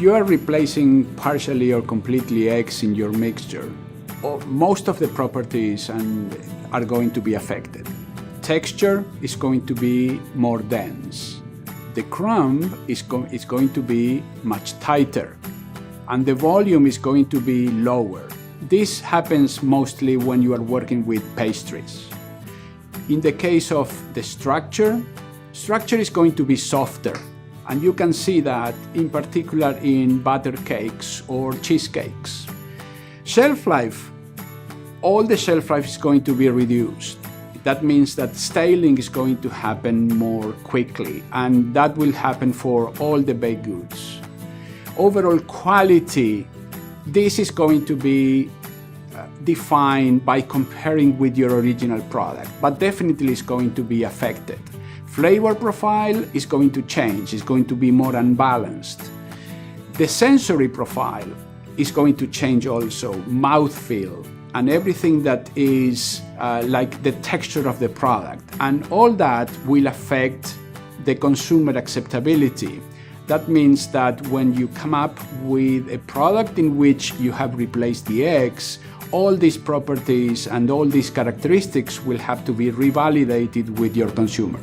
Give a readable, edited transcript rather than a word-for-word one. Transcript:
you are replacing partially or completely eggs in your mixture, most of the properties are going to be affected. Texture is going to be more dense. The crumb is going to be much tighter, and the volume is going to be lower. This happens mostly when you are working with pastries. In the case of the structure is going to be softer, and you can see that in particular in butter cakes or cheesecakes. Shelf life, all the shelf life is going to be reduced. That means that staling is going to happen more quickly, and that will happen for all the baked goods. Overall quality, this is going to be defined by comparing with your original product, but definitely is going to be affected. Flavor profile is going to change, it's going to be more unbalanced. The sensory profile is going to change also, mouthfeel, and everything that is like the texture of the product. And all that will affect the consumer acceptability. That means that when you come up with a product in which you have replaced the eggs, all these properties and all these characteristics will have to be revalidated with your consumer.